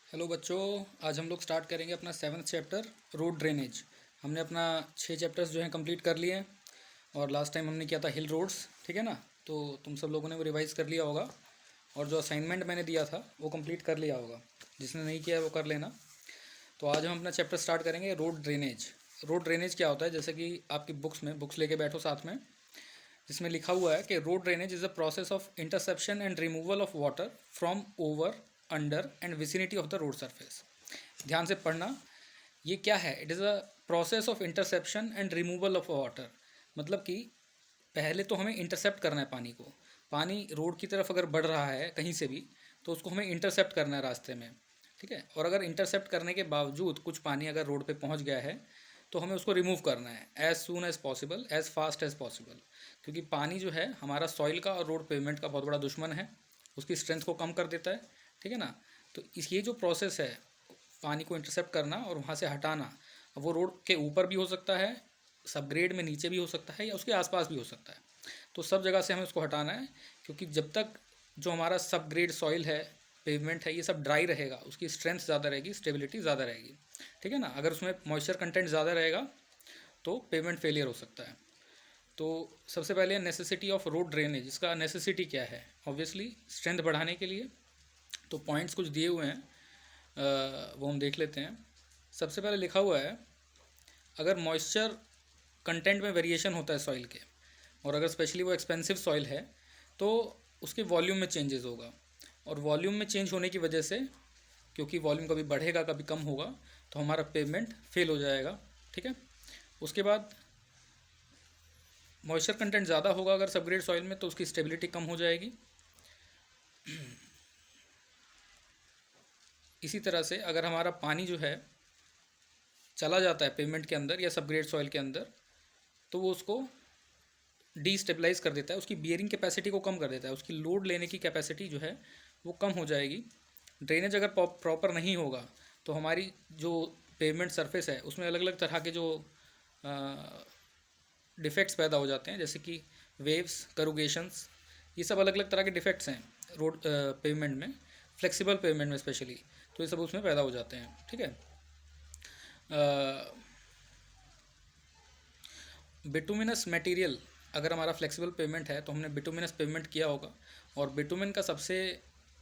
Hello बच्चों। आज हम लोग स्टार्ट करेंगे अपना 7th चैप्टर रोड ड्रेनेज। हमने अपना 6 चैप्टर्स जो हैं कंप्लीट कर लिए हैं और लास्ट टाइम हमने किया था हिल रोड्स, ठीक है ना। तो तुम सब लोगों ने वो रिवाइज़ कर लिया होगा और जो असाइनमेंट मैंने दिया था वो कंप्लीट कर लिया होगा। जिसने नहीं किया है वो कर लेना। तो आज हम अपना चैप्टर स्टार्ट करेंगे रोड ड्रेनेज। रोड ड्रेनेज क्या होता है, जैसे कि आपकी बुक्स लेके बैठो साथ में, जिसमें लिखा हुआ है कि road drainage is a process of interception and removal of water from over under and vicinity of the road surface. ध्यान से पढ़ना। ये क्या है? It is a process of interception and removal of water. मतलब कि पहले तो हमें इंटरसेप्ट करना है पानी को। पानी रोड की तरफ अगर बढ़ रहा है कहीं से भी, तो उसको हमें इंटरसेप्ट करना है रास्ते में, ठीक है। और अगर इंटरसेप्ट करने के बावजूद कुछ पानी अगर रोड पे पहुंच गया है तो हमें उसको रिमूव करना है as soon as possible, as fast as possible. क्योंकि पानी जो है हमारा सॉइल का और रोड पेवमेंट का बहुत बड़ा दुश्मन है। उसकी स्ट्रेंथ को कम कर देता है, ठीक है ना। तो इस ये जो प्रोसेस है पानी को इंटरसेप्ट करना और वहाँ से हटाना, वो रोड के ऊपर भी हो सकता है, सबग्रेड में नीचे भी हो सकता है, या उसके आसपास भी हो सकता है। तो सब जगह से हमें उसको हटाना है, क्योंकि जब तक जो हमारा सबग्रेड सॉइल है, पेवमेंट है, ये सब ड्राई रहेगा, उसकी स्ट्रेंथ ज़्यादा रहेगी, स्टेबिलिटी ज़्यादा रहेगी, ठीक है ना। अगर उसमें मॉइस्चर कंटेंट ज़्यादा रहेगा तो पेवमेंट फेलियर हो सकता है। तो सबसे पहले नेसेसिटी ऑफ रोड ड्रेनेज। इसका नेसेसिटी क्या है? ऑब्वियसली स्ट्रेंथ बढ़ाने के लिए। तो पॉइंट्स कुछ दिए हुए हैं, वो हम देख लेते हैं। सबसे पहले लिखा हुआ है, अगर मॉइस्चर कंटेंट में वेरिएशन होता है सॉइल के, और अगर स्पेशली वो एक्सपेंसिव सॉइल है, तो उसके वॉल्यूम में चेंजेस होगा। और वॉल्यूम में चेंज होने की वजह से, क्योंकि वॉल्यूम कभी बढ़ेगा कभी कम होगा, तो हमारा पेवमेंट फेल हो जाएगा, ठीक है। उसके बाद मॉइस्चर कंटेंट ज़्यादा होगा अगर सबग्रेड सॉइल में, तो उसकी स्टेबिलिटी कम हो जाएगी। इसी तरह से अगर हमारा पानी जो है चला जाता है पेवमेंट के अंदर या सबग्रेड सॉइल के अंदर, तो वो उसको डीस्टेबलाइज कर देता है, उसकी बियरिंग कैपेसिटी को कम कर देता है, उसकी लोड लेने की कैपेसिटी जो है वो कम हो जाएगी। ड्रेनेज अगर प्रॉपर नहीं होगा तो हमारी जो पेवमेंट सरफेस है उसमें अलग अलग तरह के जो डिफेक्ट्स पैदा हो जाते हैं, जैसे कि वेव्स, करूगेशंस, ये सब अलग अलग तरह के डिफेक्ट्स हैं रोड पेवमेंट में, फ्लेक्सिबल पेवमेंट में स्पेशली। तो ये सब उसमें पैदा हो जाते हैं, ठीक है। बिटुमिनस मटेरियल, अगर हमारा फ्लेक्सिबल पेवमेंट है तो हमने बिटुमिनस पेवमेंट किया होगा, और बिटुमिन का सबसे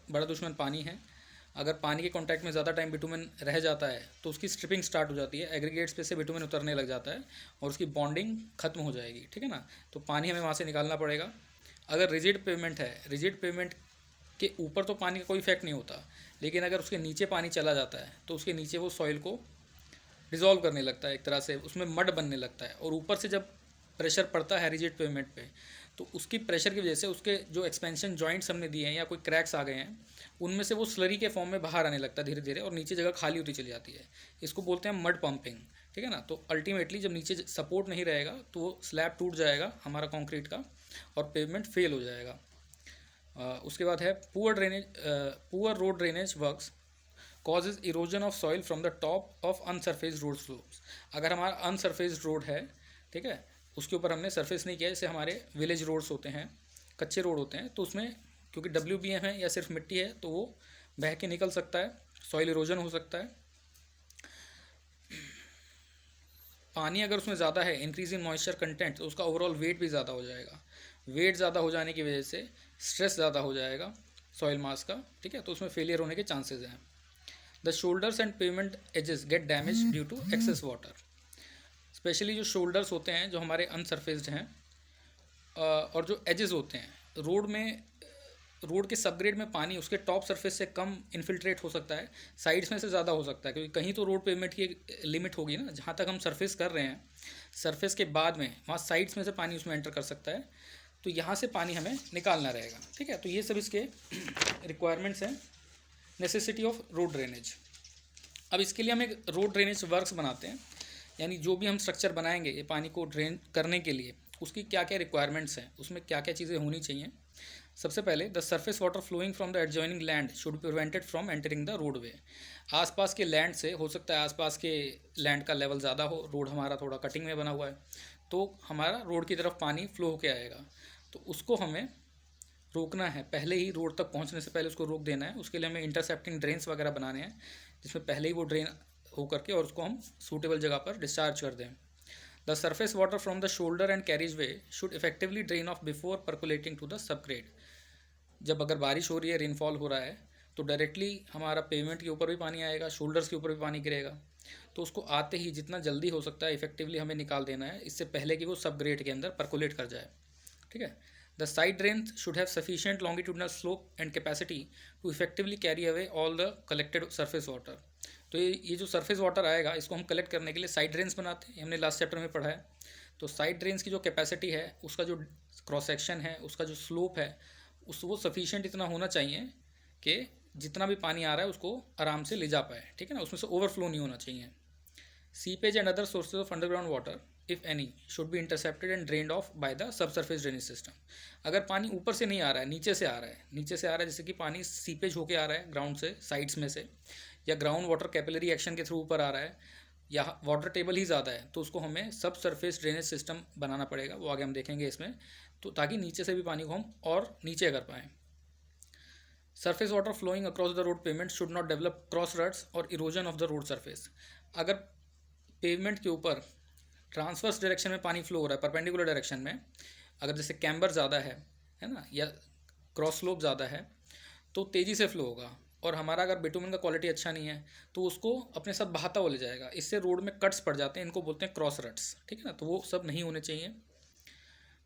बड़ा दुश्मन पानी है। अगर पानी के कांटेक्ट में ज़्यादा टाइम बिटुमिन रह जाता है तो उसकी स्ट्रिपिंग स्टार्ट हो जाती है, एग्रीगेट्स पे से बिटुमिन उतरने लग जाता है और उसकी बॉन्डिंग खत्म हो जाएगी, ठीक है ना। तो पानी हमें वहाँ से निकालना पड़ेगा। अगर रिजिड पेवमेंट है, रिजिड पेवमेंट के ऊपर तो पानी का कोई इफेक्ट नहीं होता, लेकिन अगर उसके नीचे पानी चला जाता है तो उसके नीचे वो सॉइल को डिज़ोल्व करने लगता है, एक तरह से उसमें मड बनने लगता है। और ऊपर से जब प्रेशर पड़ता है रिजिड पेवमेंट पे, तो उसकी प्रेशर की वजह से उसके जो एक्सपेंशन जॉइंट्स हमने दिए हैं या कोई क्रैक्स आ गए हैं, उनमें से वो स्लरी के फॉर्म में बाहर आने लगता है धीरे धीरे, और नीचे जगह खाली होती चली जाती है। इसको बोलते हैं मड पंपिंग, ठीक है ना। तो अल्टीमेटली जब नीचे सपोर्ट नहीं रहेगा तो वो स्लैब टूट जाएगा हमारा कंक्रीट का, और पेवमेंट फेल हो जाएगा। उसके बाद है poor road drainage works causes erosion of soil from the top of unsurfaced road slopes। अगर हमारा अनसरफेस्ड रोड है, ठीक है, उसके ऊपर हमने सरफेस नहीं किया, जैसे हमारे विलेज रोड्स होते हैं, कच्चे रोड होते हैं, तो उसमें क्योंकि WBM है या सिर्फ मिट्टी है तो वो बह के निकल सकता है, सॉइल इरोजन हो सकता है। पानी अगर उसमें ज़्यादा है, इंक्रीज इन मॉइस्चर कंटेंट, तो उसका ओवरऑल वेट भी ज़्यादा हो जाएगा। वेट ज़्यादा हो जाने की वजह से स्ट्रेस ज़्यादा हो जाएगा सॉइल मास का, ठीक है, तो उसमें फेलियर होने के चांसेस हैं। The shoulders and pavement edges get damage due to excess water. Specially जो शोल्डर्स होते हैं जो हमारे अनसरफेस्ड हैं, और जो एजेस होते हैं रोड में, रोड के सबग्रेड में पानी उसके टॉप सरफेस से कम इन्फिल्ट्रेट हो सकता है, साइड्स में से ज़्यादा हो सकता है, क्योंकि कहीं तो रोड पेवमेंट की लिमिट होगी ना, जहाँ तक हम सरफेस कर रहे हैं, सरफेस के बाद में वहाँ साइड्स में से पानी उसमें एंटर कर सकता है, तो यहाँ से पानी हमें निकालना रहेगा, ठीक है। तो ये सब इसके रिक्वायरमेंट्स हैं, नेसेसिटी ऑफ रोड ड्रेनेज। अब इसके लिए हम एक रोड ड्रेनेज वर्क्स बनाते हैं, यानी जो भी हम स्ट्रक्चर बनाएंगे ये पानी को ड्रेन करने के लिए, उसकी क्या क्या रिक्वायरमेंट्स हैं, उसमें क्या क्या चीज़ें होनी चाहिए। सबसे पहले, the surface water flowing from the adjoining land should be prevented from entering the roadway. आसपास के लैंड से, हो सकता है आसपास के लैंड का लेवल ज़्यादा हो, रोड हमारा थोड़ा कटिंग में बना हुआ है, तो हमारा रोड की तरफ पानी फ्लो होके आएगा, तो उसको हमें रोकना है, पहले ही रोड तक पहुंचने से पहले उसको रोक देना है। उसके लिए हमें इंटरसेप्टिंग ड्रेन्स वगैरह बनाने हैं जिसमें पहले ही वो ड्रेन हो करके और उसको हम सूटेबल जगह पर डिस्चार्ज कर दें। The surface water from the shoulder and carriage way should effectively drain off before percolating to the subgrade. जब अगर बारिश हो रही है, रेनफॉल हो रहा है, तो डायरेक्टली हमारा पेमेंट के ऊपर भी पानी आएगा, शोल्डर्स के ऊपर भी पानी गिरेगा। तो उसको आते ही जितना जल्दी हो सकता है इफेक्टिवली हमें निकाल देना है, इससे पहले कि वो सब ग्रेड के अंदर परकुलेट कर जाए। ठीक है। The side drains should have sufficient longitudinal slope and capacity to effectively carry away all the collected surface water. तो ये जो सरफेस वाटर आएगा इसको हम कलेक्ट करने के लिए साइड ड्रेन्स बनाते हैं, हमने लास्ट चैप्टर में पढ़ा है। तो साइड ड्रेन्स की जो कैपेसिटी है, उसका जो क्रॉस सेक्शन है, उसका जो स्लोप है, वो सफिशिएंट इतना होना चाहिए कि जितना भी पानी आ रहा है उसको आराम से ले जा पाए। ठीक है ना, उसमें से ओवरफ्लो नहीं होना चाहिए। Seepage and other sources of underground water if any should be intercepted and drained of by the sub surface drainage system. अगर पानी ऊपर से नहीं आ रहा है, नीचे से आ रहा है, नीचे से आ रहा है, जैसे कि पानी सीपेज होके आ रहा है ग्राउंड से, साइड्स में से, या ग्राउंड वाटर कैपिलरी एक्शन के थ्रू ऊपर आ रहा है, या वाटर टेबल ही ज़्यादा है, तो उसको हमें सब सरफेस ड्रेनेज सिस्टम बनाना पड़ेगा। वो आगे हम देखेंगे इसमें। तो ताकि नीचे से भी पानी को हम और नीचे कर पाएँ। Surface water flowing across the road pavement should not develop cross ruts और erosion of the road surface. अगर पेवमेंट के ऊपर ट्रांसवर्स डायरेक्शन में पानी फ्लो हो रहा है, परपेंडिकुलर डायरेक्शन में, अगर जैसे कैम्बर ज़्यादा है ना, या क्रॉस स्लोप ज़्यादा है, तो तेज़ी से फ्लो होगा। और हमारा अगर बिटुमेन का क्वालिटी अच्छा नहीं है तो उसको अपने साथ बहाता हुआ ले जाएगा। इससे रोड में कट्स पड़ जाते हैं, इनको बोलते हैं क्रॉस रट्स। ठीक है ना, तो वो सब नहीं होने चाहिए।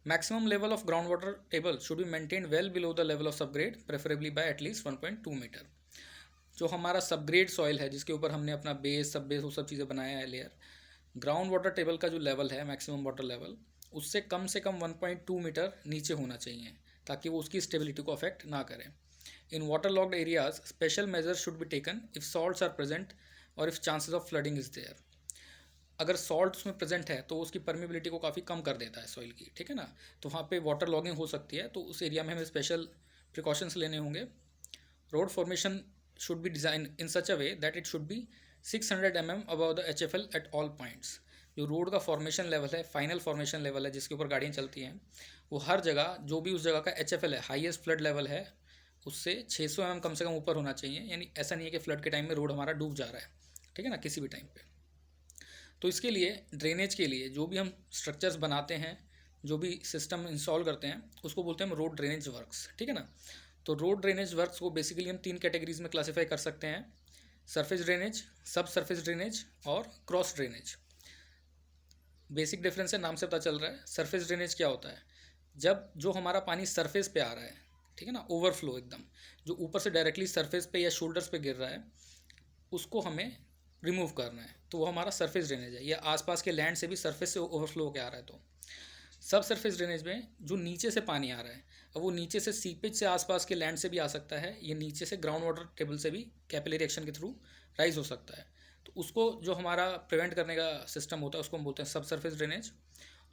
Maximum level of ground water table should be maintain well below the level of subgrade, preferably by at least 1.2 metre. जो हमारा सबग्रेड सॉइल है, जिसके ऊपर हमने अपना बेस, सब बेस, वो सब चीज़ें बनाया है लेयर, ग्राउंड वाटर टेबल का जो लेवल है, मैक्सिमम वाटर लेवल, उससे कम 1.2 मीटर नीचे होना चाहिए, ताकि वो उसकी स्टेबिलिटी को अफेक्ट ना करे। In water logged areas special measures should be taken if salts are present और if chances of flooding is there. अगर सॉल्ट उसमें प्रेजेंट है तो उसकी परमिबिलिटी को काफ़ी कम कर देता है सॉइल की। ठीक है ना, तो वहाँ पे वाटर लॉगिंग हो सकती है, तो उस एरिया में हमें स्पेशल प्रिकॉशंस लेने होंगे। Road formation should be design in such a way that it should be 600 mm above the HFL at all points. जो रोड का फॉर्मेशन लेवल है, फाइनल फॉर्मेशन लेवल है, जिसके ऊपर गाड़ियाँ चलती हैं, वो हर जगह जो भी उस जगह का HFL है, हाईएस्ट फ्लड लेवल है, उससे 600 mm कम से कम ऊपर होना चाहिए। यानी ऐसा नहीं है कि फ्लड के टाइम में रोड हमारा डूब जा रहा है। ठीक है ना, किसी भी टाइम पे। तो इसके लिए ड्रेनेज के लिए जो भी हम स्ट्रक्चर्स बनाते हैं, जो भी सिस्टम इंस्टॉल करते हैं, उसको बोलते हैं हम रोड ड्रेनेज वर्क्स। ठीक है ना, तो रोड ड्रेनेज वर्क्स को बेसिकली हम 3 कैटेगरीज में क्लासीफाई कर सकते हैं: सरफेस ड्रेनेज, सब सरफेस ड्रेनेज और क्रॉस ड्रेनेज। बेसिक डिफरेंस है, नाम से पता चल रहा है। सरफेस ड्रेनेज क्या होता है? जब जो हमारा पानी सरफेस पे आ रहा है, ठीक है ना, ओवरफ्लो एकदम, जो ऊपर से डायरेक्टली सरफेस पे या शोल्डर्स पे गिर रहा है, उसको हमें रिमूव करना है, तो वो हमारा सरफेस ड्रेनेज है। या आसपास के लैंड से भी सरफेस से ओवरफ्लो होकर आ रहा है। तो सब सरफेस ड्रेनेज में जो नीचे से पानी आ रहा है, अब वो नीचे से सीपेज से आसपास के लैंड से भी आ सकता है, ये नीचे से ग्राउंड वाटर टेबल से भी कैपिलरी एक्शन के थ्रू राइज हो सकता है। तो उसको जो हमारा प्रिवेंट करने का सिस्टम होता है उसको हम बोलते हैं सब सरफेस ड्रेनेज।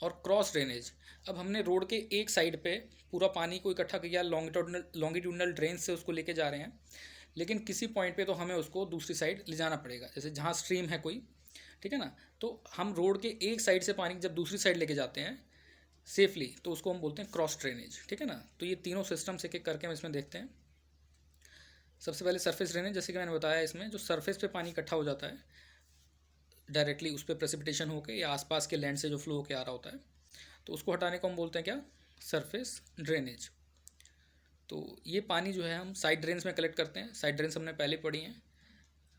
और क्रॉस ड्रेनेज, अब हमने रोड के एक साइड पे पूरा पानी को इकट्ठा किया, लॉन्गिट्यूडनल ड्रेन से उसको लेके जा रहे हैं, लेकिन किसी पॉइंट पे तो हमें उसको दूसरी साइड ले जाना पड़ेगा। जैसे जहाँ स्ट्रीम है कोई, ठीक है ना, तो हम रोड के एक साइड से पानी जब दूसरी साइड लेके जाते हैं सेफली, तो उसको हम बोलते हैं क्रॉस ड्रेनेज। ठीक है ना, तो ये तीनों सिस्टम्स एक एक करके हम इसमें देखते हैं। सबसे पहले सरफेस ड्रेनेज, जैसे कि मैंने बताया, इसमें जो सरफेस पे पानी इकट्ठा हो जाता है डायरेक्टली, उस पर प्रेसिपिटेशन होकर या आसपास के लैंड से जो फ्लो होकर आ रहा होता है, तो उसको हटाने को हम बोलते हैं क्या? Surface drainage. तो ये पानी जो है हम साइड ड्रेन्स में कलेक्ट करते हैं। साइड ड्रेन्स हमने पहले पढ़ी हैं।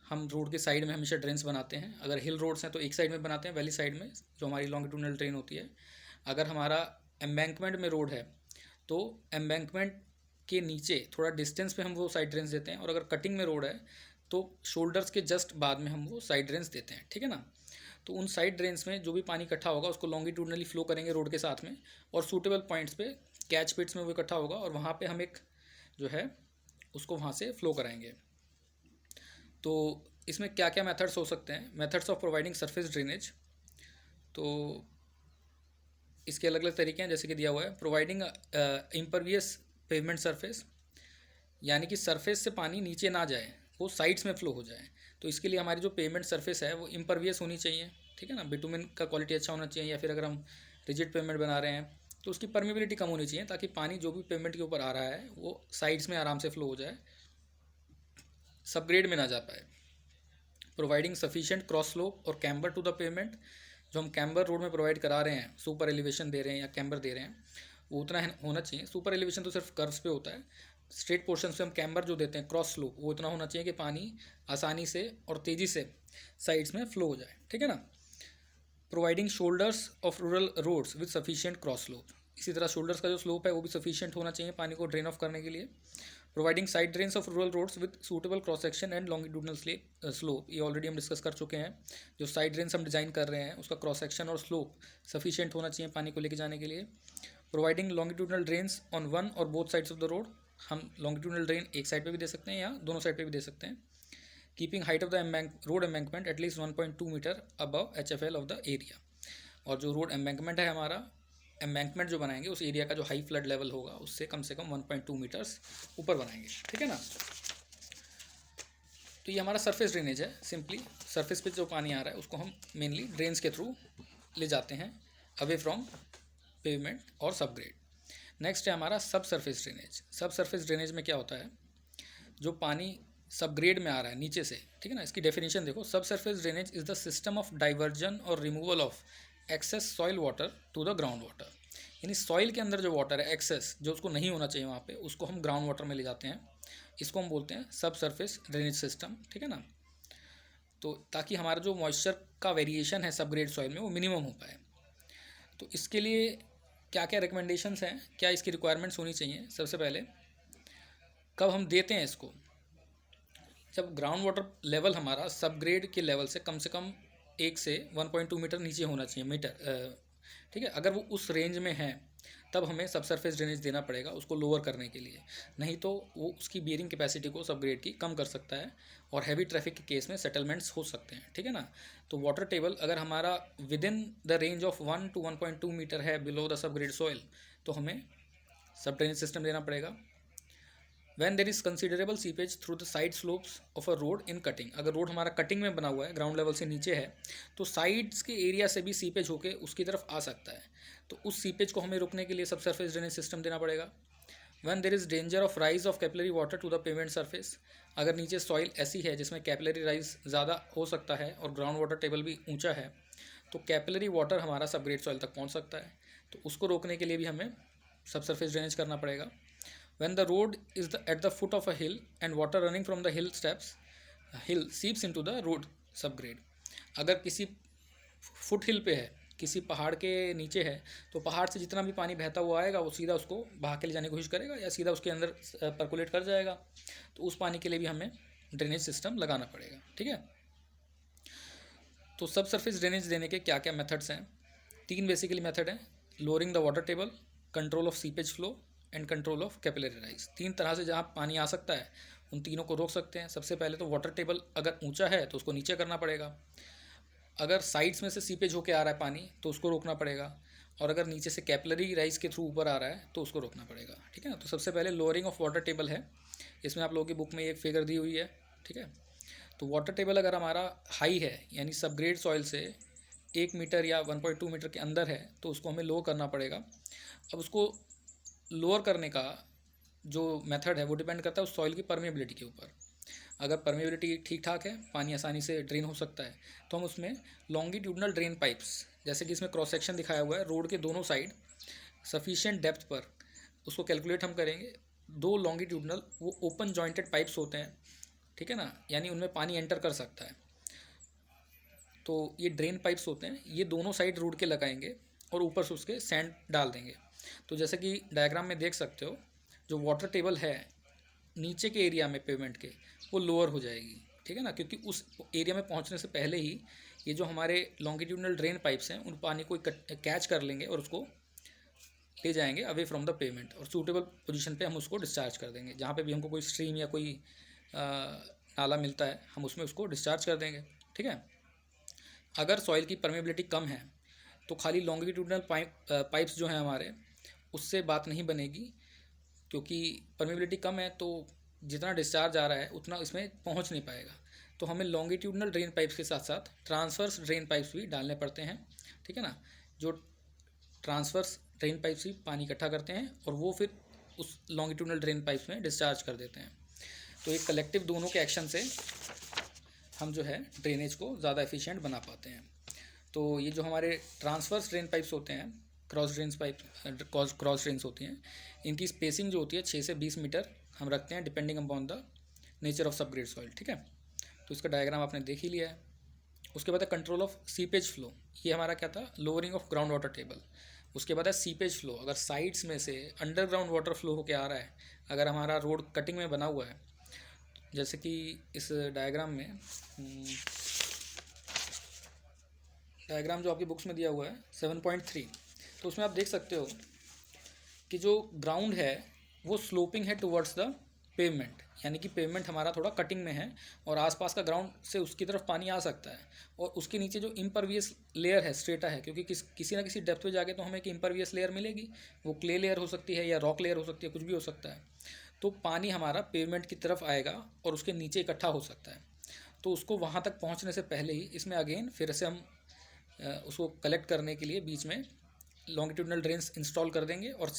हम रोड के साइड में हमेशा ड्रेन्स बनाते हैं। अगर हिल रोड्स हैं तो एक साइड में बनाते हैं, वैली साइड में जो हमारी लॉन्गिट्यूडनल ड्रेन होती है। अगर हमारा एम्बैंकमेंट में रोड है तो एम्बैंकमेंट के नीचे थोड़ा डिस्टेंस पे हम वो साइड ड्रेन्स देते हैं। और अगर कटिंग में रोड है तो शोल्डर्स के जस्ट बाद में हम वो साइड ड्रेन्स देते हैं। ठीक है ना, तो उन साइड ड्रेन्स में जो भी पानी इकट्ठा होगा उसको लॉन्गिट्यूडनली फ्लो करेंगे रोड के साथ में, और सूटेबल पॉइंट्स पे, कैच पिट्स में वो इकट्ठा होगा, और वहाँ पे हम एक जो है उसको वहाँ से फ्लो कराएंगे। तो इसमें क्या क्या मेथड्स हो सकते हैं? Methods of providing surface drainage, तो इसके अलग अलग तरीके हैं, जैसे कि दिया हुआ है प्रोवाइडिंग इम्परवियस पेवमेंट सरफेस, यानी कि सरफेस से पानी नीचे ना जाए, वो साइड्स में फ्लो हो जाए। तो इसके लिए हमारी जो पेवमेंट सरफेस है वो इम्परवियस होनी चाहिए। ठीक है ना, बिटुमेन का क्वालिटी अच्छा होना चाहिए, या फिर अगर हम रिजिड पेवमेंट बना रहे हैं तो उसकी परमेबिलिटी कम होनी चाहिए ताकि पानी जो भी पेमेंट के ऊपर आ रहा है वो साइड्स में आराम से फ्लो हो जाए, सबग्रेड में ना जा पाए। प्रोवाइडिंग सफिशिएंट क्रॉस स्लोप और कैम्बर टू द पेमेंट, जो हम कैम्बर रोड में प्रोवाइड करा रहे हैं, सुपर एलिवेशन दे रहे हैं या कैम्बर दे रहे हैं, वो उतना होना चाहिए। सुपर एलिवेशन तो सिर्फ कर्व्स पे होता है, स्ट्रेट पोर्शन पे हम कैम्बर जो देते हैं क्रॉस स्लोप, वो इतना होना चाहिए कि पानी आसानी से और तेज़ी से साइड्स में फ्लो हो जाए, ठीक है ना। Providing shoulders of rural roads with sufficient cross slope, इसी तरह शोल्डर्स का जो स्लोप है वो भी सफिशिएंट होना चाहिए पानी को ड्रेन ऑफ करने के लिए। Providing side drains of rural roads with suitable cross section and longitudinal slope, ये ऑलरेडी हम डिस्कस कर चुके हैं। जो साइड ड्रेन्स हम डिज़ाइन कर रहे हैं उसका क्रॉस सेक्शन और स्लोप सफिशिएंट होना चाहिए पानी को लेके जाने के लिए। Providing longitudinal drains on one और both sides of the road, हम लॉन्गिट्यूडनल ड्रेन एक साइड पे भी दे सकते हैं या दोनों साइड पे भी दे सकते हैं। Keeping height of the road embankment at least 1.2 metre above HFL of the area, और जो रोड एम्बैंकमेंट है हमारा, एम्बैंकमेंट जो बनाएंगे उस एरिया का जो हाई फ्लड लेवल होगा उससे कम से कम 1.2 मीटर्स ऊपर बनाएंगे, ठीक है ना। तो ये हमारा सरफेस ड्रेनेज है। सिंपली सरफेस पे जो पानी आ रहा है उसको हम मेनली ड्रेन्स के थ्रू ले जाते हैं अवे फ्रॉम पेवमेंट और सबग्रेड। नेक्स्ट है हमारा सब सरफेस ड्रेनेज। सब सरफेस ड्रेनेज में क्या होता है, जो पानी सबग्रेड में आ रहा है नीचे से, ठीक है ना, इसकी डेफिनेशन देखो। Subsurface drainage is the system of diversion और removal of excess soil water to the ground water, यानी सॉइल के अंदर जो वाटर है एक्सेस, जो उसको नहीं होना चाहिए वहाँ पे, उसको हम ग्राउंड वाटर में ले जाते हैं। इसको हम बोलते हैं सब सरफेस ड्रेनेज सिस्टम, ठीक है ना। तो ताकि हमारा जो मॉइस्चर का वेरिएशन है सबग्रेड सॉइल में वो मिनिमम हो पाए। तो इसके लिए क्या क्या रिकमेंडेशंस हैं, क्या इसकी रिक्वायरमेंट्स होनी चाहिए। सबसे पहले कब हम देते हैं इसको, जब ग्राउंड वाटर लेवल हमारा सबग्रेड के लेवल से कम 1 से 1.2 मीटर नीचे होना चाहिए मीटर, ठीक है। अगर वो उस रेंज में है तब हमें सब सरफेस ड्रेनेज देना पड़ेगा उसको लोअर करने के लिए, नहीं तो वो उसकी बियरिंग कैपेसिटी को सबग्रेड की कम कर सकता है और हैवी ट्रैफिक के केस में सेटलमेंट्स हो सकते हैं, ठीक है ना। तो वाटर टेबल अगर हमारा within the range of 1 to 1.2 metre है बिलो द सबग्रेड सॉइल, तो हमें सब ड्रेनेज सिस्टम देना पड़ेगा। When there is considerable seepage through the side slopes of a road in cutting, अगर रोड हमारा कटिंग में बना हुआ है, ग्राउंड लेवल से नीचे है, तो साइड्स के एरिया से भी सीपेज होके उसकी तरफ आ सकता है, तो उस सीपेज को हमें रोकने के लिए सब सरफेस ड्रेनेज सिस्टम देना पड़ेगा। When there is danger of rise of capillary water to the pavement surface, अगर नीचे सॉइल ऐसी है जिसमें कैपिलरी राइज ज़्यादा हो सकता है और ग्राउंड वाटर टेबल भी ऊँचा है, तो कैपिलरी वाटर हमारा सबग्रेड सॉइल तक पहुँच सकता है, तो उसको रोकने के लिए भी हमें सब सरफेस ड्रेनेज करना पड़ेगा। When the road is at the foot of a hill and water running from the hill seeps into the road subgrade, अगर किसी फुट हिल पे है, किसी पहाड़ के नीचे है, तो पहाड़ से जितना भी पानी बहता हुआ आएगा वो सीधा उसको बहा के ले जाने की कोशिश करेगा या सीधा उसके अंदर परकुलेट कर जाएगा, तो उस पानी के लिए भी हमें ड्रेनेज सिस्टम लगाना पड़ेगा, ठीक है। तो सब सरफेस ड्रेनेज देने के क्या क्या मेथड्स हैं, 3 बेसिकली मेथड हैं। Lowering the water table, control of seepage flow and control of capillary rise. 3 तरह से जहाँ पानी आ सकता है उन तीनों को रोक सकते हैं। सबसे पहले तो वाटर टेबल अगर ऊंचा है तो उसको नीचे करना पड़ेगा, अगर साइड्स में से सीपेज होके आ रहा है पानी तो उसको रोकना पड़ेगा, और अगर नीचे से कैपिलरी राइज के थ्रू ऊपर आ रहा है तो उसको रोकना पड़ेगा, ठीक है ना। तो सबसे पहले लोअरिंग ऑफ वाटर टेबल है, इसमें आप लोगों की बुक में एक फिगर दी हुई है, ठीक है। तो वाटर टेबल अगर हमारा हाई है यानी सबग्रेड सॉइल से 1 मीटर या 1.2 मीटर के अंदर है तो उसको हमें लो करना पड़ेगा। अब उसको लोअर करने का जो मेथड है वो डिपेंड करता है उस सॉइल की परमेबिलिटी के ऊपर। अगर परमेबिलिटी ठीक ठाक है, पानी आसानी से ड्रेन हो सकता है, तो हम उसमें लॉन्गिट्यूडनल ड्रेन पाइप्स, जैसे कि इसमें क्रॉस सेक्शन दिखाया हुआ है, रोड के दोनों साइड सफिशिएंट डेप्थ पर उसको कैलकुलेट हम करेंगे। 2 लॉन्गिट्यूडनल वो ओपन जॉइंटेड पाइप्स होते हैं, ठीक है ना, यानी उनमें पानी एंटर कर सकता है। तो ये ड्रेन पाइप्स होते हैं, ये दोनों साइड रोड के लगाएंगे और ऊपर से उसके सैंड डाल देंगे। तो जैसे कि डायग्राम में देख सकते हो, जो वाटर टेबल है नीचे के एरिया में पेमेंट के, वो लोअर हो जाएगी, ठीक है ना, क्योंकि उस एरिया में पहुंचने से पहले ही ये जो हमारे लॉन्गिट्यूडनल ड्रेन पाइप्स हैं उन पानी को कैच कर लेंगे और उसको ले जाएंगे अवे फ्रॉम द पेमेंट, और सूटेबल पोजीशन पे हम उसको डिस्चार्ज कर देंगे। जहाँ पे भी हमको कोई स्ट्रीम या कोई नाला मिलता है हम उसमें उसको डिस्चार्ज कर देंगे, ठीक है। अगर सॉइल की परमेबिलिटी कम है तो खाली लॉन्गिट्यूडनल पाइप्स जो हैं हमारे, उससे बात नहीं बनेगी, क्योंकि परमेबिलिटी कम है तो जितना डिस्चार्ज आ रहा है उतना इसमें पहुंच नहीं पाएगा। तो हमें लॉन्गिट्यूडनल ड्रेन पाइप्स के साथ साथ ट्रांसवर्स ड्रेन पाइप्स भी डालने पड़ते हैं, ठीक है ना। जो ट्रांसवर्स ड्रेन पाइप से पानी इकट्ठा करते हैं और वो फिर उस लॉन्गिट्यूडनल ड्रेन पाइप्स में डिस्चार्ज कर देते हैं। तो एक कलेक्टिव दोनों के एक्शन से हम जो है ड्रेनेज को ज़्यादा एफिशिएंट बना पाते हैं। तो ये जो हमारे ट्रांसवर्स ड्रेन पाइप्स होते हैं, क्रॉस ड्रेन्स होती हैं, इनकी स्पेसिंग जो होती है 6 से 20 मीटर हम रखते हैं depending upon the nature of subgrade soil. ठीक है, तो इसका डायग्राम आपने देख ही लिया है। उसके बाद है कंट्रोल ऑफ सीपेज फ्लो। ये हमारा क्या था, lowering of ground water table. उसके बाद है सीपेज फ्लो। अगर साइड्स में से अंडरग्राउंड वाटर फ्लो होकर आ रहा है, अगर हमारा रोड कटिंग में बना हुआ है, जैसे कि इस डायग्राम में डायग्राम जो आपकी बुक्स में दिया हुआ है 7.3, तो उसमें आप देख सकते हो कि जो ग्राउंड है वो स्लोपिंग है टुवर्ड्स द पेवमेंट, यानी कि पेवमेंट हमारा थोड़ा कटिंग में है और आसपास का ग्राउंड से उसकी तरफ पानी आ सकता है। और उसके नीचे जो इम्परवियस लेयर है, स्ट्रेटा है, क्योंकि किसी ना किसी डेप्थ पे जाके तो हमें एक इम्परवियस लेयर मिलेगी। वो क्ले लेयर हो सकती है या रॉक लेयर हो सकती है, कुछ भी हो सकता है। तो पानी हमारा पेवमेंट की तरफ आएगा और उसके नीचे इकट्ठा हो सकता है। तो उसको वहाँ तक पहुँचने से पहले ही इसमें अगेन फिर से हम उसको कलेक्ट करने के लिए बीच में लॉन्गिट्यूडनल ड्रेन्स इंस्टॉल कर देंगे और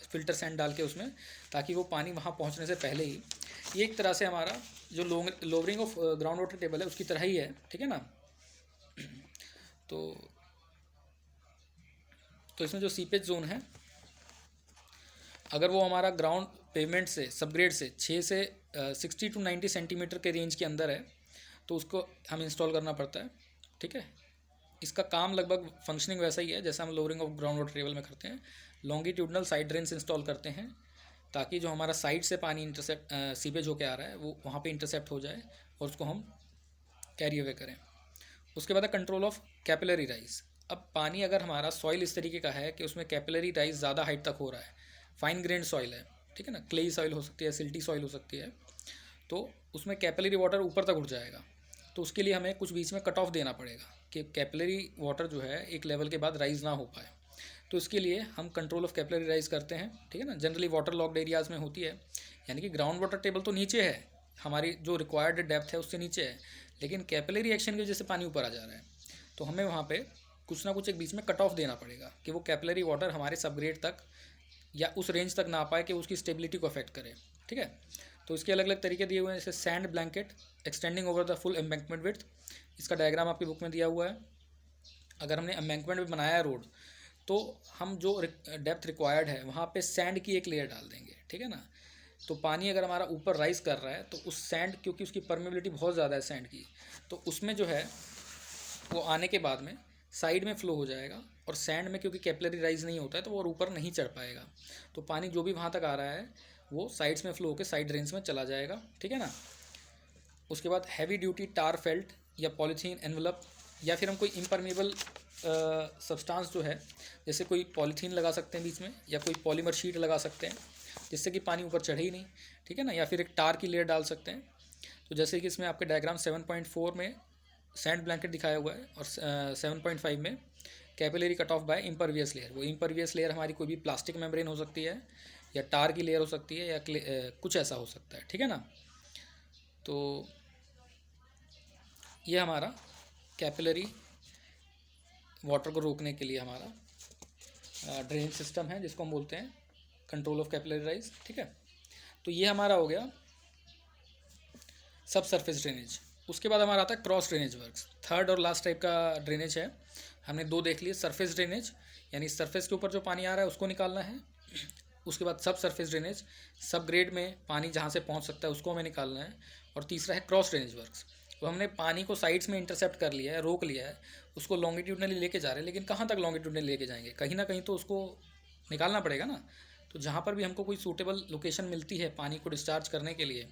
फिल्टर सैंड डाल के उसमें, ताकि वो पानी वहाँ पहुँचने से पहले ही, ये एक तरह से हमारा जो lowering of ground water table है उसकी तरह ही है। ठीक है ना। तो इसमें जो सीपेज जोन है, अगर वो हमारा ग्राउंड पेवमेंट से सबग्रेड से 6 से 60 to 90 सेंटीमीटर के रेंज के अंदर है, तो उसको हम इंस्टॉल करना पड़ता है। ठीक है, इसका काम लगभग फंक्शनिंग वैसा ही है जैसा हम lowering of ground water table में करते हैं। लॉन्गिट्यूडनल साइड ड्रेन्स इंस्टॉल करते हैं ताकि जो हमारा साइड से पानी सीपेज होकर आ रहा है वो वहाँ पे इंटरसेप्ट हो जाए और उसको हम कैरी अवे करें। उसके बाद है कंट्रोल ऑफ कैपिलरी राइज। अब पानी अगर हमारा सॉइल इस तरीके का है कि उसमें कैपिलरी राइज ज़्यादा हाइट तक हो रहा है, फाइन ग्रेन सॉइल है, ठीक है ना, क्लेई सॉइल हो सकती है, सिल्टी सॉइल हो सकती है, तो उसमें कैपिलरी वाटर ऊपर तक उठ जाएगा। तो उसके लिए हमें कुछ बीच में कट ऑफ देना पड़ेगा कि कैपिलरी वाटर जो है एक लेवल के बाद राइज ना हो पाए। तो इसके लिए हम कंट्रोल ऑफ कैपिलरी राइज करते हैं। ठीक है ना, जनरली वाटर लॉक्ड एरियाज़ में होती है, यानी कि ग्राउंड वाटर टेबल तो नीचे है, हमारी जो रिक्वायर्ड डेप्थ है उससे नीचे है, लेकिन कैपिलरी एक्शन की वजह से पानी ऊपर आ जा रहा है। तो हमें वहाँ पे कुछ ना कुछ एक बीच में कट ऑफ देना पड़ेगा कि वो कैपिलरी वाटर हमारे सबग्रेड तक या उस रेंज तक ना आ पाए कि उसकी स्टेबिलिटी को अफेक्ट करे। ठीक है, तो इसके अलग अलग तरीके दिए हुए हैं, जैसे sand blanket extending over the full embankment width. इसका डायग्राम आपकी बुक में दिया हुआ है। अगर हमने एम्बैंकमेंट में बनाया है रोड, तो हम जो डेप्थ रिक्वायर्ड है वहाँ पे सैंड की एक लेयर डाल देंगे। ठीक है ना, तो पानी अगर हमारा ऊपर राइज कर रहा है तो उस सैंड, क्योंकि उसकी परमेबिलिटी बहुत ज़्यादा है सैंड की, तो उसमें जो है वो आने के बाद में साइड में फ्लो हो जाएगा, और सैंड में क्योंकि कैपिलरी राइज नहीं होता है तो वो ऊपर नहीं चढ़ पाएगा। तो पानी जो भी वहाँ तक आ रहा है वो साइड्स में फ्लो होकर साइड ड्रेन्स में चला जाएगा। ठीक है ना। उसके बाद हैवी ड्यूटी टार फेल्ट या पॉलीथीन एनवलप, या फिर हम कोई इम्परमेबल सब्सटेंस जो है, जैसे कोई पॉलीथीन लगा सकते हैं बीच में, या कोई पॉलीमर शीट लगा सकते हैं जिससे कि पानी ऊपर चढ़े ही नहीं। ठीक है ना, या फिर एक टार की लेयर डाल सकते हैं। तो जैसे कि इसमें आपके डायग्राम 7.4 में सैंड ब्लैंकेट दिखाया हुआ है और 7.5 में capillary cut off by impervious layer. वो इम्परवियस लेयर हमारी कोई भी प्लास्टिक मेम्ब्रेन हो सकती है, या टार की लेयर हो सकती है, या कुछ ऐसा हो सकता है। ठीक है ना। तो ये हमारा कैपिलरी वाटर को रोकने के लिए हमारा ड्रेन सिस्टम है, जिसको हम बोलते हैं कंट्रोल ऑफ कैपिलरी राइज। ठीक है, तो ये हमारा हो गया सब सरफेस ड्रेनेज। उसके बाद हमारा आता है क्रॉस ड्रेनेज वर्क्स। थर्ड और लास्ट टाइप का ड्रेनेज है, हमने दो देख लिए। सरफेस ड्रेनेज, यानी सरफेस के ऊपर जो पानी आ रहा है उसको निकालना है। उसके बाद सब सरफेस ड्रेनेज, सब ग्रेड में पानी जहाँ से पहुँच सकता है उसको हमें निकालना है। और तीसरा है क्रॉस ड्रेनेज वर्क्स। तो हमने पानी को साइड्स में इंटरसेप्ट कर लिया है, रोक लिया है, उसको लॉन्गिट्यूडनली लेके जा रहे हैं, लेकिन कहाँ तक लॉन्गिट्यूडनली लेके जाएंगे, कहीं ना कहीं तो उसको निकालना पड़ेगा ना। तो जहाँ पर भी हमको कोई सूटेबल लोकेशन मिलती है पानी को डिस्चार्ज करने के लिए,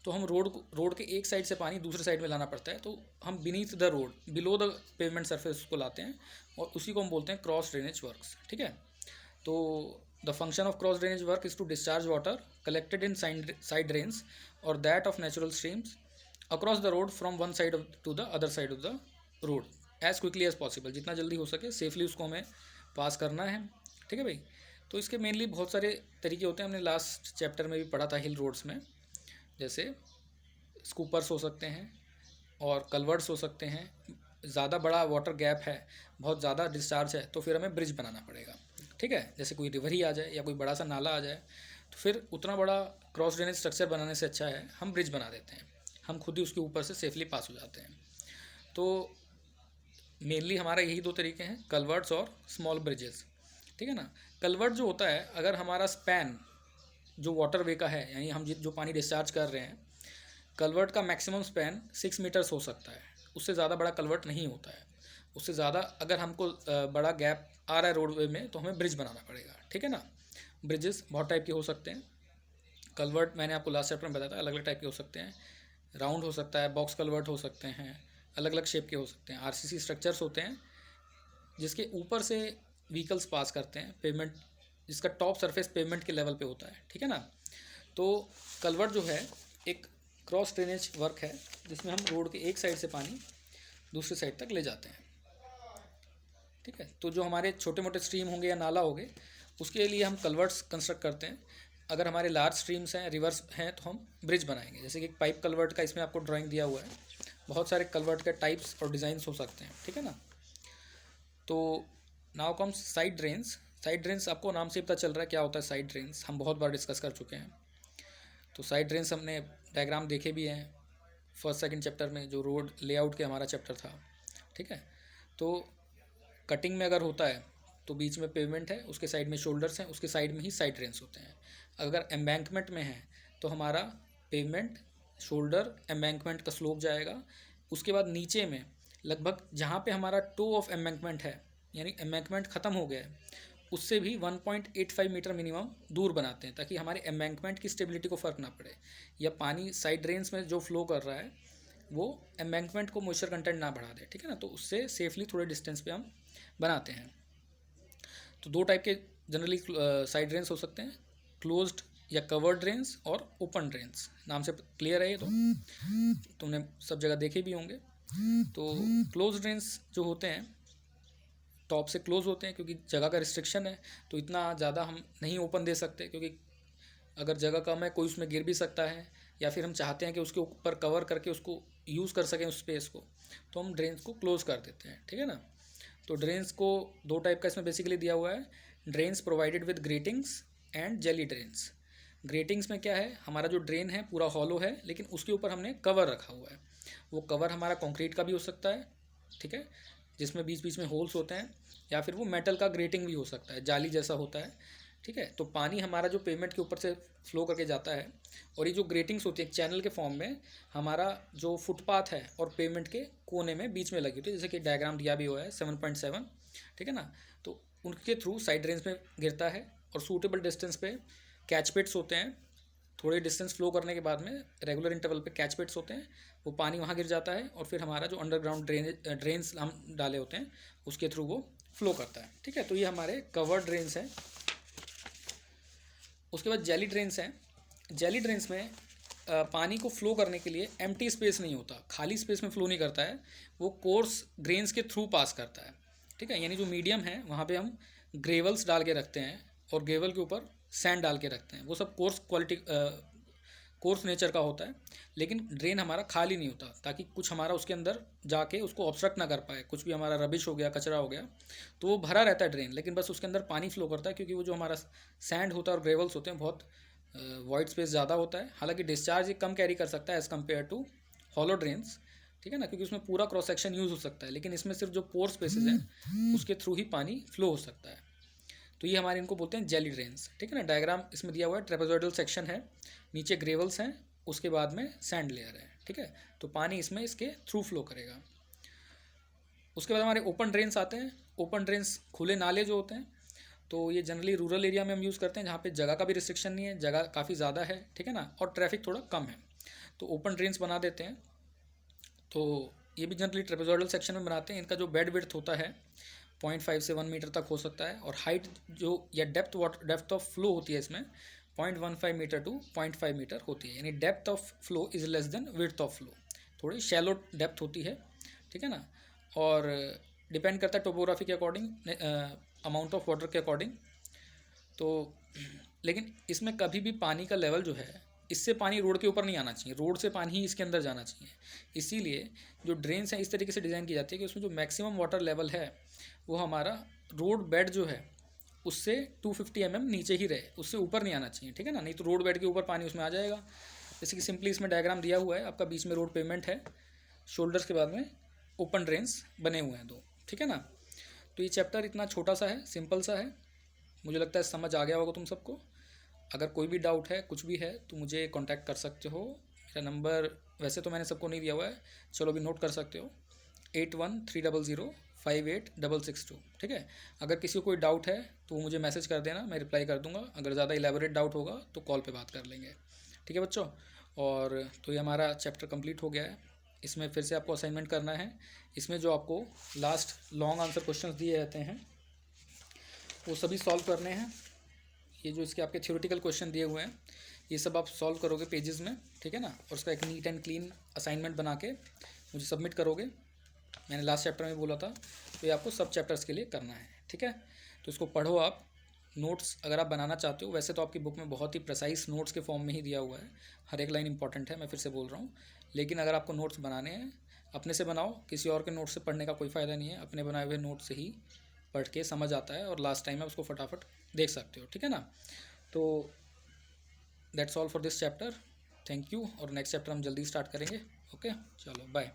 तो हम रोड के एक साइड से पानी दूसरे साइड में लाना पड़ता है। तो हम beneath the road, below the pavement surface को लाते हैं, और उसी को हम बोलते हैं क्रॉस ड्रेनेज वर्क्स। ठीक है, तो the function of cross drainage work is to discharge water collected in side drains और that of natural streams across the road from one side to the other side of the road as quickly as possible. जितना जल्दी हो सके safely उसको हमें पास करना है। ठीक है भाई। तो इसके मेनली बहुत सारे तरीके होते हैं, हमने लास्ट चैप्टर में भी पढ़ा था हिल रोड्स में, जैसे स्कूपर्स हो सकते हैं और कलवर्ट्स हो सकते हैं। ज़्यादा बड़ा वाटर गैप है, बहुत ज़्यादा डिस्चार्ज है, तो फिर हमें ब्रिज बनाना पड़ेगा। ठीक है, जैसे कोई रिवर ही आ जाए या कोई बड़ा सा नाला आ जाए, तो फिर उतना बड़ा क्रॉस ड्रेनेज स्ट्रक्चर बनाने से अच्छा है हम ब्रिज बना देते हैं, हम खुद ही उसके ऊपर से सेफली पास हो जाते हैं। तो मेनली हमारा यही दो तरीके हैं, कलवर्ट्स और स्मॉल ब्रिजेस, ठीक है ना। कलवर्ट जो होता है, अगर हमारा स्पैन जो वाटर वे का है, यानी हम जो पानी डिस्चार्ज कर रहे हैं, कलवर्ट का मैक्सिमम स्पैन 6 मीटर्स हो सकता है, उससे ज़्यादा बड़ा कलवर्ट नहीं होता है। उससे ज़्यादा अगर हमको बड़ा गैप आ रहा है रोडवे में, तो हमें ब्रिज बनाना पड़ेगा, ठीक है ना। ब्रिजेस बहुत टाइप के हो सकते हैं। कलवर्ट मैंने आपको लास्ट चैप्टर में बताया था, अलग अलग टाइप के हो सकते हैं। राउंड हो सकता है, बॉक्स कलवर्ट हो सकते हैं, अलग अलग शेप के हो सकते हैं। आरसीसी स्ट्रक्चर्स होते हैं जिसके ऊपर से व्हीकल्स पास करते हैं, पेमेंट जिसका टॉप सरफेस पेमेंट के लेवल पे होता है, ठीक है ना। तो कलवर्ट जो है एक क्रॉस ड्रेनेज वर्क है जिसमें हम रोड के एक साइड से पानी दूसरी साइड तक ले जाते हैं, ठीक है। तो जो हमारे छोटे मोटे स्ट्रीम होंगे या नाला होंगे, उसके लिए हम कलवर्ट्स कंस्ट्रक्ट करते हैं। अगर हमारे लार्ज स्ट्रीम्स हैं, रिवर्स हैं, तो हम ब्रिज बनाएंगे। जैसे कि पाइप कलवर्ट का इसमें आपको ड्राइंग दिया हुआ है, बहुत सारे कलवर्ट के टाइप्स और डिज़ाइंस हो सकते हैं, ठीक है ना। तो now comes side drains. Side drains आपको नाम से पता चल रहा है क्या होता है साइड ड्रेन्स, हम बहुत बार डिस्कस कर चुके हैं। तो साइड ड्रेन्स हमने डायग्राम देखे भी हैं फर्स्ट सेकंड चैप्टर में, जो रोड लेआउट के हमारा चैप्टर था, ठीक है। तो कटिंग में अगर होता है तो बीच में पेवमेंट है, उसके साइड में शोल्डर्स हैं, उसके साइड में ही साइड ड्रेन्स होते हैं। अगर एम्बैंकमेंट में है तो हमारा पेवमेंट, शोल्डर, एम्बैंकमेंट का स्लोप जाएगा। उसके बाद नीचे में लगभग जहाँ पे हमारा टो ऑफ एम्बैंकमेंट है, यानी एम्बैंकमेंट ख़त्म हो गया है, उससे भी 1.85 मीटर मिनिमम दूर बनाते हैं, ताकि हमारे एम्बैंकमेंट की स्टेबिलिटी को फ़र्क ना पड़े, या पानी साइड ड्रेन्स में जो फ्लो कर रहा है वो एम्बैंकमेंट को मॉइस्चर कंटेंट ना बढ़ा दे, ठीक है ना। तो उससे सेफली थोड़े डिस्टेंस पे हम बनाते हैं। तो दो टाइप के जनरली साइड ड्रेन्स हो सकते हैं, क्लोज्ड या कवर्ड ड्रेन्स और ओपन ड्रेन्स। नाम से क्लियर है ये, तो तुमने सब जगह देखे भी होंगे। तो क्लोज ड्रेन्स जो होते हैं टॉप से क्लोज होते हैं, क्योंकि जगह का रिस्ट्रिक्शन है, तो इतना ज़्यादा हम नहीं ओपन दे सकते, क्योंकि अगर जगह कम है कोई उसमें गिर भी सकता है, या फिर हम चाहते हैं कि उसके ऊपर कवर करके उसको यूज़ कर सकें उस स्पेस को, तो हम ड्रेन्स को क्लोज कर देते हैं, ठीक है ना। तो ड्रेन्स को दो टाइप का इसमें बेसिकली दिया हुआ है, drains provided with gratings and jelly drains. Gratings में क्या है, हमारा जो ड्रेन है पूरा हॉलो है, लेकिन उसके ऊपर हमने कवर रखा हुआ है। वो कवर हमारा कंक्रीट का भी हो सकता है, ठीक है, जिसमें बीच बीच में होल्स होते हैं, या फिर वो मेटल का ग्रेटिंग भी हो सकता है, जाली जैसा होता है, ठीक है। तो पानी हमारा जो पेमेंट के ऊपर से फ्लो करके जाता है, और ये जो ग्रेटिंग्स होती है चैनल के फॉर्म में, हमारा जो फुटपाथ है और पेमेंट के कोने में बीच में लगी होती है, जैसे कि डायग्राम दिया भी हुआ है 7.7, ठीक है ना। तो उनके थ्रू साइड ड्रेन्स में गिरता है, और सूटेबल डिस्टेंस पे कैच पिट्स होते हैं। थोड़े डिस्टेंस फ्लो करने के बाद में रेगुलर इंटरवल पे कैच पिट्स होते हैं, वो पानी वहाँ गिर जाता है, और फिर हमारा जो अंडरग्राउंड ड्रेन्स हम डाले होते हैं उसके थ्रू वो फ्लो करता है, ठीक है। तो ये हमारे कवर्ड ड्रेन्स हैं। उसके बाद जेली ड्रेन्स हैं। जेली ड्रेन्स में पानी को फ्लो करने के लिए एम्प्टी स्पेस नहीं होता, खाली स्पेस में फ्लो नहीं करता है, वो कोर्स ग्रेन्स के थ्रू पास करता है, ठीक है। यानी जो मीडियम है वहाँ पे हम ग्रेवल्स डाल के रखते हैं, और ग्रेवल के ऊपर सैंड डाल के रखते हैं, वो सब कोर्स नेचर का होता है। लेकिन ड्रेन हमारा खाली नहीं होता, ताकि कुछ हमारा उसके अंदर जाके उसको ऑब्स्ट्रक्ट ना कर पाए, कुछ भी हमारा रबिश हो गया, कचरा हो गया, तो वो भरा रहता है ड्रेन, लेकिन बस उसके अंदर पानी फ्लो करता है, क्योंकि वो जो हमारा सैंड होता है और ग्रेवल्स होते हैं बहुत वाइड स्पेस ज़्यादा होता है। हालांकि डिस्चार्ज ये कम कैरी कर सकता है as compare to hollow drains, ठीक है ना, क्योंकि उसमें पूरा क्रॉस सेक्शन यूज़ हो सकता है, लेकिन इसमें सिर्फ जो पोर स्पेसेस हैं उसके थ्रू ही पानी फ्लो हो सकता है। तो ये हमारे इनको बोलते हैं जेली ड्रेन्स, ठीक है ना। डायग्राम इसमें दिया हुआ है, ट्रेपेजॉइडल सेक्शन है, नीचे ग्रेवल्स हैं, उसके बाद में सैंड लेयर है, ठीक है। तो पानी इसमें इसके थ्रू फ्लो करेगा। उसके बाद हमारे ओपन ड्रेन्स आते हैं। ओपन ड्रेन्स खुले नाले जो होते हैं, तो ये जनरली रूरल एरिया में हम यूज़ करते हैं, जहाँ पे जगह का भी रिस्ट्रिक्शन नहीं है, जगह काफ़ी ज़्यादा है, ठीक है ना, और ट्रैफिक थोड़ा कम है, तो ओपन ड्रेन्स बना देते हैं। तो ये भी जनरली ट्रेपेजॉइडल सेक्शन में बनाते हैं। इनका जो बेड विड्थ होता है 0.5 से 1 मीटर तक हो सकता है, और हाइट जो या डेप्थ ऑफ फ्लो होती है इसमें 0.15 मीटर टू 0.5 मीटर होती है, यानी depth of flow is less than width of flow, थोड़ी शैलो डेप्थ होती है, ठीक है ना। और डिपेंड करता है टोपोग्राफी के अकॉर्डिंग, अमाउंट ऑफ वाटर के अकॉर्डिंग। तो लेकिन इसमें कभी भी पानी का लेवल जो है, इससे पानी रोड के ऊपर नहीं आना चाहिए, रोड से पानी ही इसके अंदर जाना चाहिए। इसीलिए जो ड्रेन्स हैं इस तरीके से डिज़ाइन की जाती है कि उसमें जो मैक्सिमम वाटर लेवल है वो हमारा रोड बेड जो है उससे 250 mm नीचे ही रहे, उससे ऊपर नहीं आना चाहिए, ठीक है ना, नहीं तो रोड बेड के ऊपर पानी उसमें आ जाएगा। जैसे कि सिंपली इसमें डायग्राम दिया हुआ है आपका, बीच में रोड पेमेंट है, शोल्डर्स के बाद में ओपन ड्रेन्स बने हुए हैं दो, ठीक है ना। तो ये चैप्टर इतना छोटा सा है, सिंपल सा है, मुझे लगता है समझ आ गया होगा तुम सबको। अगर कोई भी डाउट है, कुछ भी है, तो मुझे कांटेक्ट कर सकते हो। मेरा नंबर वैसे तो मैंने सबको नहीं दिया हुआ है, चलो अभी नोट कर सकते हो, 8130058662, ठीक है। अगर किसी को कोई डाउट है तो मुझे मैसेज कर देना, मैं रिप्लाई कर दूंगा। अगर ज़्यादा इलेबोरेट डाउट होगा तो कॉल पे बात कर लेंगे, ठीक है बच्चों। और तो ये हमारा चैप्टर कंप्लीट हो गया है। इसमें फिर से आपको असाइनमेंट करना है। इसमें जो आपको लास्ट लॉन्ग आंसर क्वेश्चंस दिए रहते हैं वो सभी सॉल्व करने हैं। ये जो इसके आपके थ्योरेटिकल क्वेश्चन दिए हुए हैं ये सब आप सॉल्व करोगे पेजेस में, ठीक है ना, और उसका एक नीट एंड क्लीन असाइनमेंट बना के मुझे सबमिट करोगे। मैंने लास्ट चैप्टर में बोला था, तो ये आपको सब चैप्टर्स के लिए करना है, ठीक है। तो इसको पढ़ो आप। नोट्स अगर आप बनाना चाहते हो, वैसे तो आपकी बुक में बहुत ही प्रिसाइज नोट्स के फॉर्म में ही दिया हुआ है, हर एक लाइन इंपॉर्टेंट है, मैं फिर से बोल रहा हूँ। लेकिन अगर आपको नोट्स बनाने हैं, अपने से बनाओ, किसी और के नोट्स से पढ़ने का कोई फ़ायदा नहीं है। अपने बनाए हुए नोट से ही पढ़ के समझ आता है और लास्ट टाइम आप उसको फटाफट देख सकते हो, ठीक है ना। तो that's all for this chapter, thank you. और नेक्स्ट चैप्टर हम जल्दी स्टार्ट करेंगे, ओके, चलो बाय।